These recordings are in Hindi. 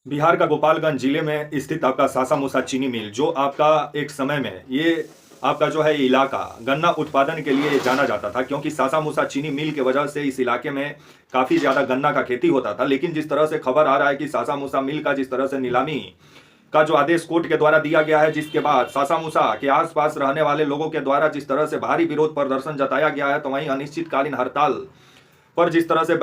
बिहार का गोपालगंज जिले में स्थित आपका सासा मूसा चीनी मिल, जो आपका एक समय में ये आपका जो है इलाका गन्ना उत्पादन के लिए जाना जाता था, क्योंकि सासा मूसा चीनी मिल के वजह से इस इलाके में काफ़ी ज़्यादा गन्ना का खेती होता था। लेकिन जिस तरह से खबर आ रहा है कि सासा मूसा मिल का जिस तरह से नीलामी का जो आदेश कोर्ट के द्वारा दिया गया है, जिसके बाद सासा मूसा के आसपास रहने वाले लोगों के द्वारा जिस तरह से भारी विरोध प्रदर्शन जताया गया है, तो वहीं अनिश्चितकालीन हड़ताल पर जिस तरह से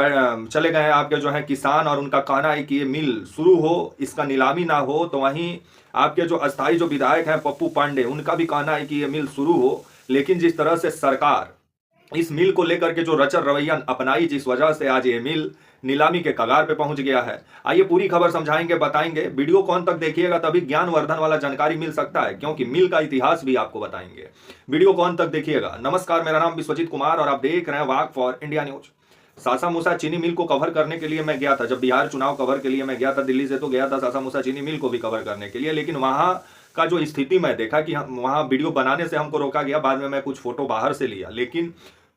चले गए हैं आपके जो है किसान, और उनका कहना है कि ये मिल शुरू हो, इसका नीलामी ना हो, तो वहीं आपके जो अस्थाई जो विधायक हैं पप्पू पांडे, उनका भी कहना है कि ये मिल शुरू हो। लेकिन जिस तरह से सरकार इस मिल को लेकर के जो रचर रवैया अपनाई, जिस वजह से आज ये मिल नीलामी के कगार पे पहुंच गया है। आइए पूरी खबर समझाएंगे, बताएंगे। वीडियो को अंत तक देखिएगा, तभी ज्ञानवर्धन वाला जानकारी मिल सकता है, क्योंकि मिल का इतिहास भी आपको बताएंगे। वीडियो को अंत तक देखिएगा। नमस्कार, मेरा नाम विश्वजीत कुमार और आप देख रहे हैं वाक फॉर इंडिया न्यूज। सासा मूसा चीनी मिल को कवर करने के लिए मैं गया था, जब बिहार चुनाव कवर के लिए मैं गया था दिल्ली से, तो गया था सासा मूसा चीनी मिल को भी कवर करने के लिए। लेकिन वहाँ का जो स्थिति मैं देखा कि हम वहाँ वीडियो बनाने से हमको रोका गया, बाद में मैं कुछ फोटो बाहर से लिया। लेकिन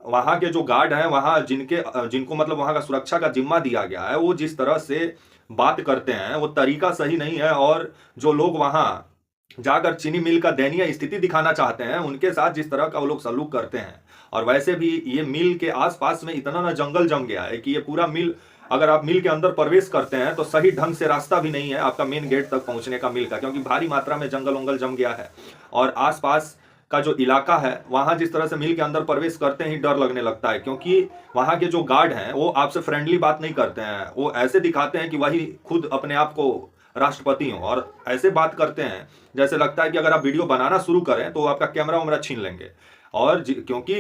वहाँ के जो गार्ड हैं, वहाँ जिनको मतलब वहाँ का सुरक्षा का जिम्मा दिया गया है, वो जिस तरह से बात करते हैं वो तरीका सही नहीं है। और जो लोग वहाँ जाकर चीनी मिल का दयनीय स्थिति दिखाना चाहते हैं, उनके साथ जिस तरह का वो लोग सलूक करते हैं। और वैसे भी ये मिल के आसपास में इतना ना जंगल जम गया है कि ये पूरा मिल, अगर आप मिल के अंदर प्रवेश करते हैं तो सही ढंग से रास्ता भी नहीं है आपका मेन गेट तक पहुंचने का मिल का, क्योंकि भारी मात्रा में जंगल वंगल जम गया है। और आसपास का जो इलाका है, वहां जिस तरह से मिल के अंदर प्रवेश करते ही डर लगने लगता है, क्योंकि वहां के जो गार्ड हैं वो आपसे फ्रेंडली बात नहीं करते हैं। वो ऐसे दिखाते हैं कि वही खुद अपने आप को राष्ट्रपति हो, और ऐसे बात करते हैं जैसे लगता है कि अगर आप वीडियो बनाना शुरू करें तो आपका कैमरा वैमरा छीन लेंगे। और क्योंकि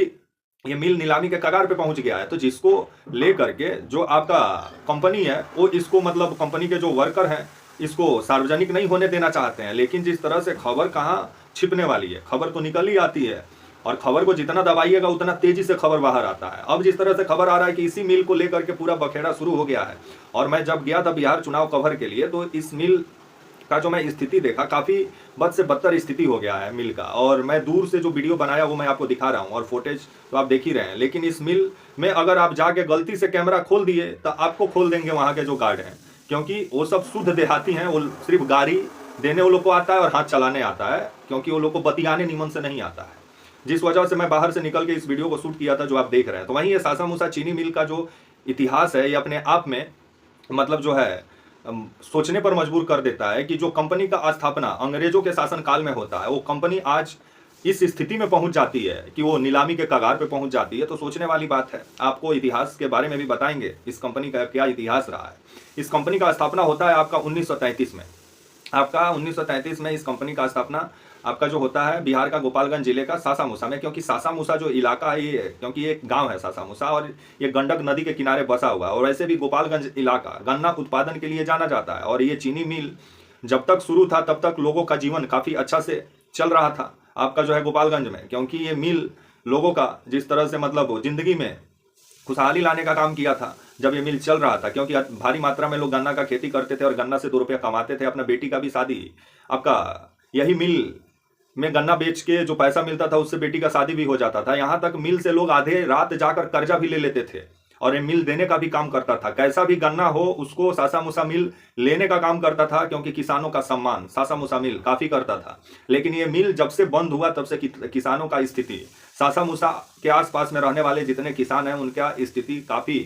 ये मिल नीलामी के कगार पे पहुंच गया है, तो जिसको लेकर के जो आपका कंपनी है, वो इसको मतलब कंपनी के जो वर्कर हैं, इसको सार्वजनिक नहीं होने देना चाहते हैं। लेकिन जिस तरह से खबर कहाँ छिपने वाली है, खबर तो निकल ही आती है, और खबर को जितना दबाइएगा उतना तेजी से खबर बाहर आता है। अब जिस तरह से खबर आ रहा है कि इसी मिल को लेकर के पूरा बखेड़ा शुरू हो गया है। और मैं जब गया था बिहार चुनाव कवर के लिए, तो इस मिल का जो मैं स्थिति देखा, काफ़ी बद से बदतर स्थिति हो गया है मिल का। और मैं दूर से जो वीडियो बनाया वो मैं आपको दिखा रहा हूँ, और फुटेज तो आप देख ही रहे हैं। लेकिन इस मिल में अगर आप जाके गलती से कैमरा खोल दिए तो आपको खोल देंगे वहाँ के जो गार्ड हैं, क्योंकि वो सब शुद्ध देहाती हैं। वो सिर्फ गाड़ी देने वो लोग को आता है और हाथ चलाने आता है, क्योंकि वो लोग को बतियाने निमन से नहीं आता है। जिस वजह से मैं बाहर से निकल के इस वीडियो को शूट किया था जो आप देख रहे हैं। तो वहीं ये सासा मूसा चीनी मिल का जो इतिहास है, ये अपने आप में मतलब जो है सोचने पर मजबूर कर देता है कि जो कंपनी का स्थापना अंग्रेजों के शासन काल में होता है, वो कंपनी आज इस स्थिति में पहुंच जाती है कि वो नीलामी के कगार पे पहुंच जाती है। तो सोचने वाली बात है। आपको इतिहास के बारे में भी बताएंगे, इस कंपनी का क्या इतिहास रहा है। इस कंपनी का स्थापना होता है आपका 1933 में। आपका 1933 में इस कंपनी का स्थापना आपका जो होता है बिहार का गोपालगंज जिले का सासा मूसा में, क्योंकि सासा मूसा जो इलाका है ये, क्योंकि ये एक गांव है सासा मूसा, और ये गंडक नदी के किनारे बसा हुआ है। और वैसे भी गोपालगंज इलाका गन्ना उत्पादन के लिए जाना जाता है। और ये चीनी मिल जब तक शुरू था तब तक लोगों का जीवन काफ़ी अच्छा से चल रहा था आपका जो है गोपालगंज में, क्योंकि ये मिल लोगों का जिस तरह से मतलब जिंदगी में खुशहाली लाने का काम किया था जब ये मिल चल रहा था। क्योंकि भारी मात्रा में लोग गन्ना का खेती करते थे और गन्ना से 2 रुपया कमाते थे। अपना बेटी का भी शादी आपका यही मिल में गन्ना बेच के जो पैसा मिलता था उससे बेटी का शादी भी हो जाता था। यहाँ तक मिल से लोग आधे रात जाकर कर्जा भी ले लेते थे, और ये मिल देने का भी काम करता था। कैसा भी गन्ना हो उसको सासा मूसा मिल लेने का काम करता था, क्योंकि किसानों का सम्मान सासा मूसा मिल काफ़ी करता था। लेकिन ये मिल जब से बंद हुआ तब से किसानों का स्थिति, सासा मूसा के आसपास में रहने वाले जितने किसान हैं उनका स्थिति काफ़ी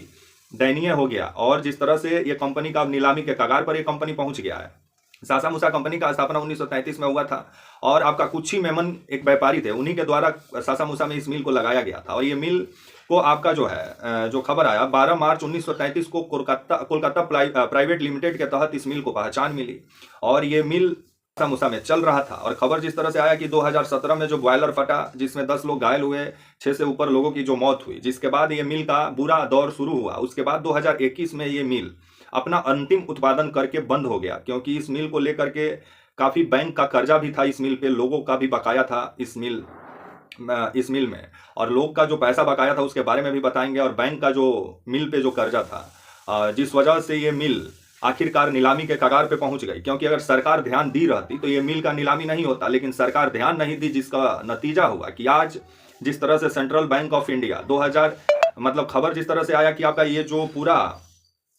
दयनीय हो गया। और जिस तरह से ये कंपनी का नीलामी के कगार पर ये कंपनी पहुंच गया है। सासा मूसा कंपनी का स्थापना 1933 में हुआ था, और आपका कुछ ही मेमन एक व्यापारी थे, उन्हीं के द्वारा सासा मूसा में इस मिल को लगाया गया था। और ये मिल को आपका जो है जो खबर आया 12 मार्च 1933 को कोलकाता प्राइवेट लिमिटेड के तहत इस मिल को पहचान मिली। और ये मिल सासा मूसा में चल रहा था। और खबर जिस तरह से आया कि 2017 में जो बॉयलर फटा, जिसमें 10 लोग घायल हुए, 6 से ऊपर लोगों की जो मौत हुई, जिसके बाद ये मिल का बुरा दौर शुरू हुआ। उसके बाद 2021 में ये मिल अपना अंतिम उत्पादन करके बंद हो गया, क्योंकि इस मिल को लेकर के काफ़ी बैंक का कर्जा भी था इस मिल पे, लोगों का भी बकाया था इस मिल में। और लोग का जो पैसा बकाया था उसके बारे में भी बताएंगे, और बैंक का जो मिल पे जो कर्जा था, जिस वजह से ये मिल आखिरकार नीलामी के कगार पे पहुंच गई। क्योंकि अगर सरकार ध्यान दी रहती तो ये मिल का नीलामी नहीं होता, लेकिन सरकार ध्यान नहीं दी, जिसका नतीजा हुआ कि आज जिस तरह से सेंट्रल बैंक ऑफ इंडिया 2000 मतलब खबर जिस तरह से आया कि आपका ये जो पूरा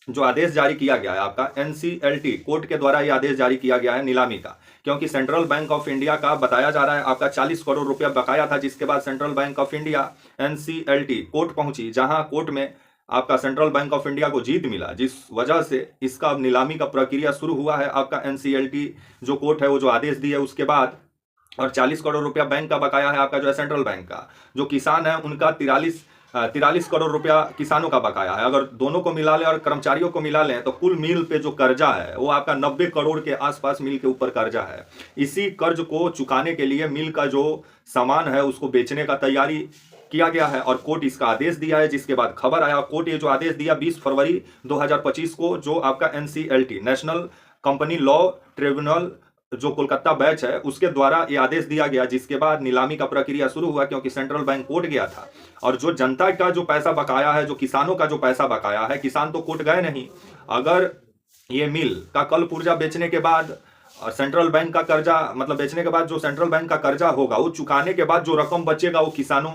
जो आदेश जारी किया गया है आपका एनसीएलटी कोर्ट के द्वारा ये आदेश जारी किया गया है नीलामी का, क्योंकि सेंट्रल बैंक ऑफ इंडिया का बताया जा रहा है आपका 40 करोड़ रुपया बकाया था, जिसके बाद central bank of India NCLT court पहुंची, जहां कोर्ट में आपका सेंट्रल बैंक ऑफ इंडिया को जीत मिला, जिस वजह से इसका अब नीलामी का प्रक्रिया शुरू हुआ है। आपका एनसीएलटी जो कोर्ट है वो जो आदेश दिया उसके बाद, और 40 करोड़ रुपया बैंक का बकाया है आपका जो है सेंट्रल बैंक का। जो किसान है उनका 43 करोड़ रुपया किसानों का बकाया है। अगर दोनों को मिला लें और कर्मचारियों को मिला लें तो कुल मिल पे जो कर्जा है वो आपका 90 करोड़ के आसपास मिल के ऊपर कर्जा है। इसी कर्ज को चुकाने के लिए मिल का जो सामान है उसको बेचने का तैयारी किया गया है और कोर्ट इसका आदेश दिया है, जिसके बाद खबर आया। कोर्ट ये जो आदेश दिया 20 फरवरी 2025 को, जो आपका NCLT national company law tribunal जो कोलकाता बैच है उसके द्वारा ये आदेश दिया गया, जिसके बाद नीलामी का प्रक्रिया शुरू हुआ, क्योंकि सेंट्रल बैंक कोर्ट गया था। और जो जनता का जो पैसा बकाया है, जो किसानों का जो पैसा बकाया है, किसान तो कोर्ट गए नहीं। अगर ये मिल का कल पुर्जा बेचने के बाद सेंट्रल बैंक का कर्जा मतलब बेचने के बाद जो सेंट्रल बैंक का कर्जा होगा वो चुकाने के बाद जो रकम बचेगा वो किसानों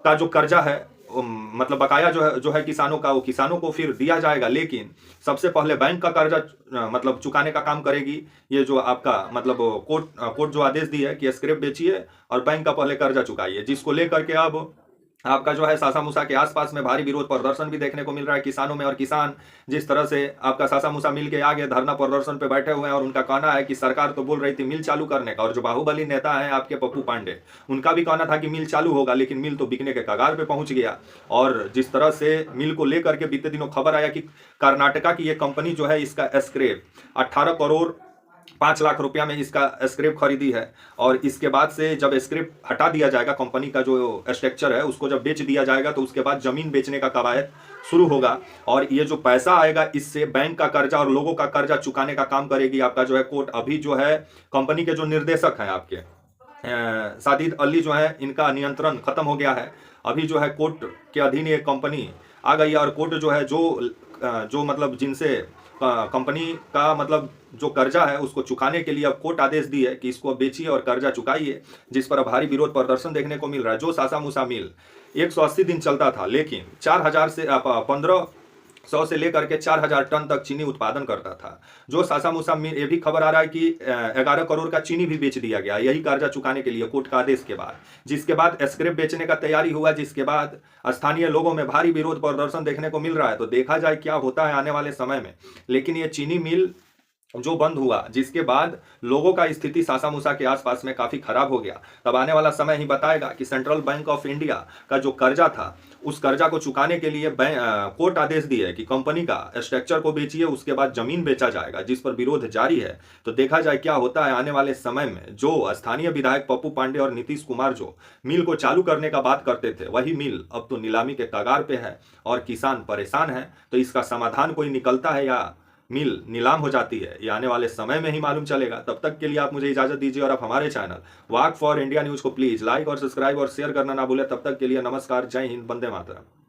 का जो कर्जा है मतलब बकाया जो है किसानों का, वो किसानों को फिर दिया जाएगा। लेकिन सबसे पहले बैंक का कर्जा मतलब चुकाने का काम करेगी ये जो आपका मतलब कोर्ट जो आदेश दी है कि स्क्रैप बेचिए और बैंक का पहले कर्जा चुकाइए, जिसको लेकर के अब आपका जो है सासा मूसा के आसपास में भारी विरोध प्रदर्शन भी देखने को मिल रहा है किसानों में। और किसान जिस तरह से आपका सासा मूसा मिल के आगे धरना प्रदर्शन पे बैठे हुए हैं और उनका कहना है कि सरकार तो बोल रही थी मिल चालू करने का, और जो बाहुबली नेता है आपके पप्पू पांडे उनका भी कहना था कि मिल चालू होगा, लेकिन मिल तो बिकने के कगार पे पहुंच गया। और जिस तरह से मिल को लेकर के बीते दिनों खबर आया कि कर्नाटका की ये कंपनी जो है इसका स्क्रैप 18 करोड़ 5 लाख रुपया में इसका स्क्रैप खरीदी है, और इसके बाद से जब स्क्रैप हटा दिया जाएगा कंपनी का जो स्ट्रक्चर है उसको जब बेच दिया जाएगा तो उसके बाद जमीन बेचने का कवायद शुरू होगा। और ये जो पैसा आएगा इससे बैंक का कर्जा और लोगों का कर्जा चुकाने का काम करेगी आपका जो है कोर्ट। अभी जो है कंपनी के जो निर्देशक हैं आपके सादिद अली जो है इनका नियंत्रण खत्म हो गया है। अभी जो है कोर्ट के अधीन ये कंपनी आ गई है और कोर्ट जो है जो मतलब जिनसे कंपनी का मतलब जो कर्जा है उसको चुकाने के लिए अब कोर्ट आदेश दी है कि इसको बेचिए और कर्जा चुकाइए, जिस पर भारी विरोध प्रदर्शन देखने को मिल रहा है। जो सासा मूसा मिल 180 दिन चलता था, लेकिन 4000 से 1500 से लेकर के 4000 टन तक चीनी उत्पादन करता था। जो सासा मूसा मिल, ये भी खबर आ रहा है कि 11 करोड़ का चीनी भी बेच दिया गया यही कर्जा चुकाने के लिए कोर्ट का आदेश के बाद, जिसके बाद स्क्रैप बेचने का तैयारी हुआ, जिसके बाद स्थानीय लोगों में भारी विरोध प्रदर्शन देखने को मिल रहा है। तो देखा जाए क्या होता है आने वाले समय में। लेकिन ये चीनी मिल जो बंद हुआ जिसके बाद लोगों का स्थिति सासा मूसा के आसपास में काफी खराब हो गया। तब आने वाला समय ही बताएगा कि सेंट्रल बैंक ऑफ इंडिया का जो कर्जा था उस कर्जा को चुकाने के लिए कोर्ट आदेश दिए है कि कंपनी का स्ट्रक्चर को बेचिए, उसके बाद जमीन बेचा जाएगा, जिस पर विरोध जारी है। तो देखा जाए क्या होता है आने वाले समय में। जो स्थानीय विधायक पप्पू पांडे और नीतीश कुमार जो मिल को चालू करने का बात करते थे वही मिल अब तो नीलामी के कगार पे है और किसान परेशान है। तो इसका समाधान कोई निकलता है या मिल नीलाम हो जाती है, ये आने वाले समय में ही मालूम चलेगा। तब तक के लिए आप मुझे इजाजत दीजिए और आप हमारे channel walk for India news को प्लीज लाइक और सब्सक्राइब और शेयर करना ना भूलें। तब तक के लिए नमस्कार, जय हिंद, वंदे मातरम।